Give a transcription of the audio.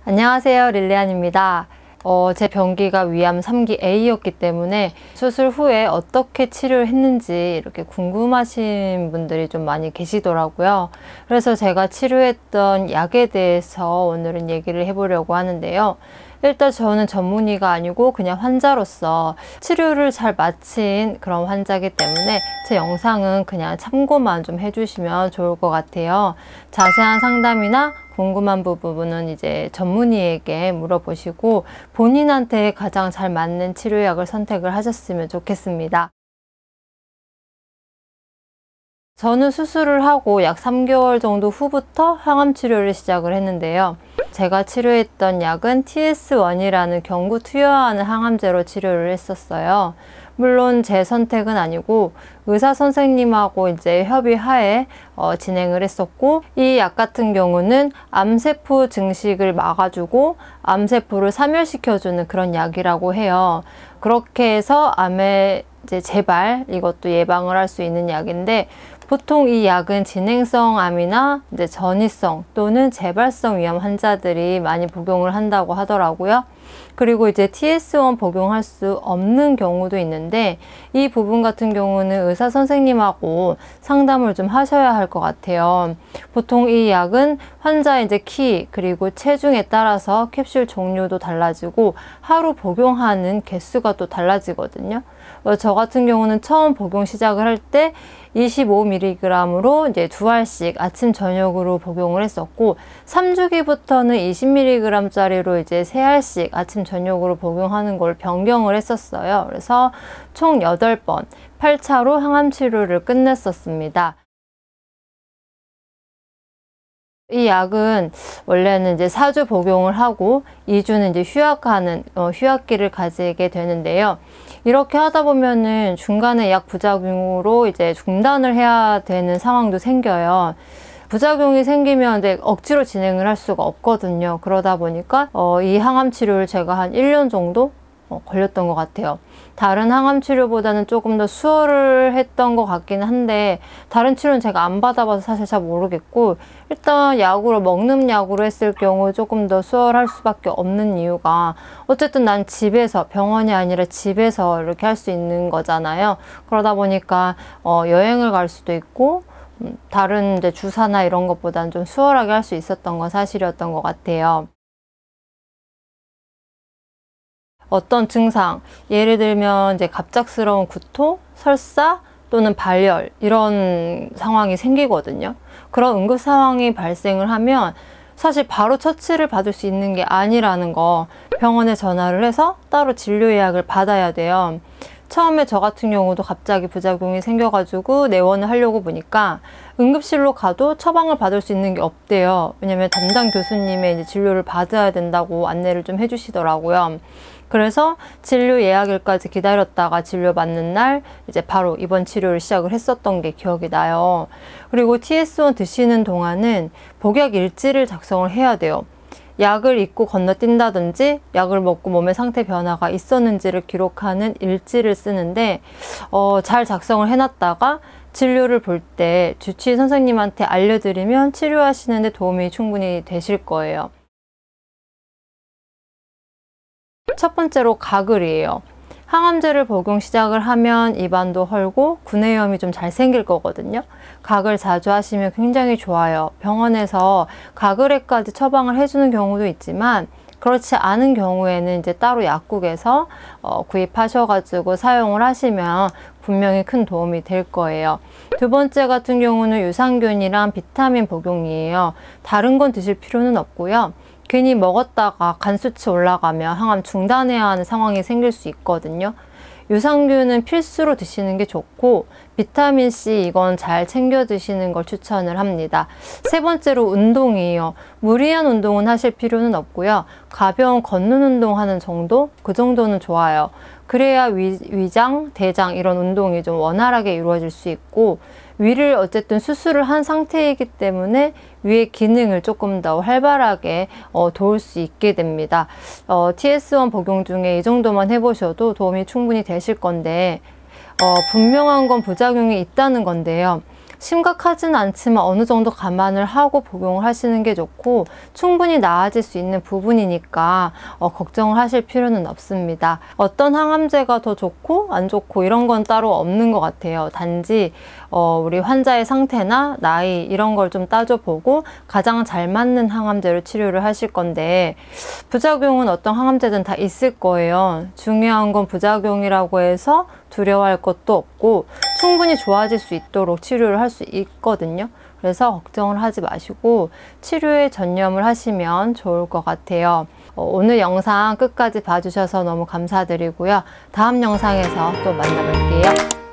안녕하세요, 릴리안입니다. 제 변기가 위암 3기 A였기 때문에 수술 후에 어떻게 치료를 했는지 이렇게 궁금하신 분들이 좀 많이 계시더라고요. 그래서 제가 치료했던 약에 대해서 오늘은 얘기를 해보려고 하는데요. 일단 저는 전문의가 아니고 그냥 환자로서 치료를 잘 마친 그런 환자이기 때문에 제 영상은 그냥 참고만 좀 해주시면 좋을 것 같아요. 자세한 상담이나 궁금한 부분은 이제 전문의에게 물어보시고 본인한테 가장 잘 맞는 치료약을 선택을 하셨으면 좋겠습니다. 저는 수술을 하고 약 3개월 정도 후부터 항암 치료를 시작을 했는데요. 제가 치료했던 약은 TS1이라는 경구 투여하는 항암제로 치료를 했었어요. 물론 제 선택은 아니고 의사 선생님하고 이제 협의하에 진행을 했었고, 이 약 같은 경우는 암세포 증식을 막아주고 암세포를 사멸시켜주는 그런 약이라고 해요. 그렇게 해서 암의 이제 재발, 이것도 예방을 할 수 있는 약인데, 보통 이 약은 진행성 암이나 이제 전이성 또는 재발성 위암 환자들이 많이 복용을 한다고 하더라고요. 그리고 이제 TS1 복용할 수 없는 경우도 있는데, 이 부분 같은 경우는 의사 선생님하고 상담을 좀 하셔야 할 것 같아요. 보통 이 약은 환자의 이제 키 그리고 체중에 따라서 캡슐 종류도 달라지고 하루 복용하는 개수가 또 달라지거든요. 저 같은 경우는 처음 복용 시작을 할 때 25mg으로 이제 2알씩 아침 저녁으로 복용을 했었고, 3주기부터는 20mg짜리로 이제 3알씩 아침 저녁으로 복용하는 걸 변경을 했었어요. 그래서 총 8번 8차로 항암 치료를 끝냈었습니다. 이 약은 원래는 이제 4주 복용을 하고 2주는 이제 휴약하는 휴약기를 가지게 되는데요. 이렇게 하다 보면은 중간에 약 부작용으로 이제 중단을 해야 되는 상황도 생겨요. 부작용이 생기면 억지로 진행을 할 수가 없거든요. 그러다 보니까 이 항암 치료를 제가 한 1년 정도 걸렸던 것 같아요. 다른 항암 치료보다는 조금 더 수월을 했던 것 같기는 한데, 다른 치료는 제가 안 받아봐서 사실 잘 모르겠고, 일단 약으로 먹는 약으로 했을 경우 조금 더 수월할 수밖에 없는 이유가, 어쨌든 난 집에서, 병원이 아니라 집에서 이렇게 할 수 있는 거잖아요. 그러다 보니까 여행을 갈 수도 있고 다른 이제 주사나 이런 것보다는 좀 수월하게 할 수 있었던 건 사실이었던 것 같아요. 어떤 증상, 예를 들면 이제 갑작스러운 구토, 설사 또는 발열, 이런 상황이 생기거든요. 그런 응급 상황이 발생을 하면 사실 바로 처치를 받을 수 있는 게 아니라는 거, 병원에 전화를 해서 따로 진료 예약을 받아야 돼요. 처음에 저 같은 경우도 갑자기 부작용이 생겨가지고 내원을 하려고 보니까 응급실로 가도 처방을 받을 수 있는 게 없대요. 왜냐면 담당 교수님의 이제 진료를 받아야 된다고 안내를 좀 해주시더라고요. 그래서 진료 예약일까지 기다렸다가 진료 받는 날 이제 바로 입원 치료를 시작을 했었던 게 기억이 나요. 그리고 TS1 드시는 동안은 복약 일지를 작성을 해야 돼요. 약을 잊고 건너뛴다든지 약을 먹고 몸의 상태 변화가 있었는지를 기록하는 일지를 쓰는데, 잘 작성을 해놨다가 진료를 볼 때 주치의 선생님한테 알려드리면 치료하시는 데 도움이 충분히 되실 거예요. 첫 번째로 가글이에요. 항암제를 복용 시작을 하면 입안도 헐고 구내염이 좀 잘 생길 거거든요. 가글 자주 하시면 굉장히 좋아요. 병원에서 가글에까지 처방을 해주는 경우도 있지만, 그렇지 않은 경우에는 이제 따로 약국에서 구입하셔가지고 사용을 하시면 분명히 큰 도움이 될 거예요. 두 번째 같은 경우는 유산균이랑 비타민 복용이에요. 다른 건 드실 필요는 없고요. 괜히 먹었다가 간 수치 올라가면 항암 중단해야 하는 상황이 생길 수 있거든요. 유산균은 필수로 드시는 게 좋고, 비타민C 이건 잘 챙겨 드시는 걸 추천을 합니다. 세 번째로 운동이에요. 무리한 운동은 하실 필요는 없고요. 가벼운 걷는 운동 하는 정도? 그 정도는 좋아요. 그래야 위장, 대장 이런 운동이 좀 원활하게 이루어질 수 있고, 위를 어쨌든 수술을 한 상태이기 때문에 위의 기능을 조금 더 활발하게 도울 수 있게 됩니다. TS1 복용 중에 이 정도만 해보셔도 도움이 충분히 되실 건데, 분명한 건 부작용이 있다는 건데요. 심각하진 않지만 어느 정도 감안을 하고 복용을 하시는 게 좋고, 충분히 나아질 수 있는 부분이니까 걱정을 하실 필요는 없습니다. 어떤 항암제가 더 좋고 안 좋고 이런 건 따로 없는 것 같아요. 단지 우리 환자의 상태나 나이 이런 걸 좀 따져보고 가장 잘 맞는 항암제로 치료를 하실 건데, 부작용은 어떤 항암제든 다 있을 거예요. 중요한 건 부작용이라고 해서 두려워할 것도 없고 충분히 좋아질 수 있도록 치료를 할 수 있거든요. 그래서 걱정을 하지 마시고 치료에 전념을 하시면 좋을 것 같아요. 오늘 영상 끝까지 봐주셔서 너무 감사드리고요. 다음 영상에서 또 만나볼게요.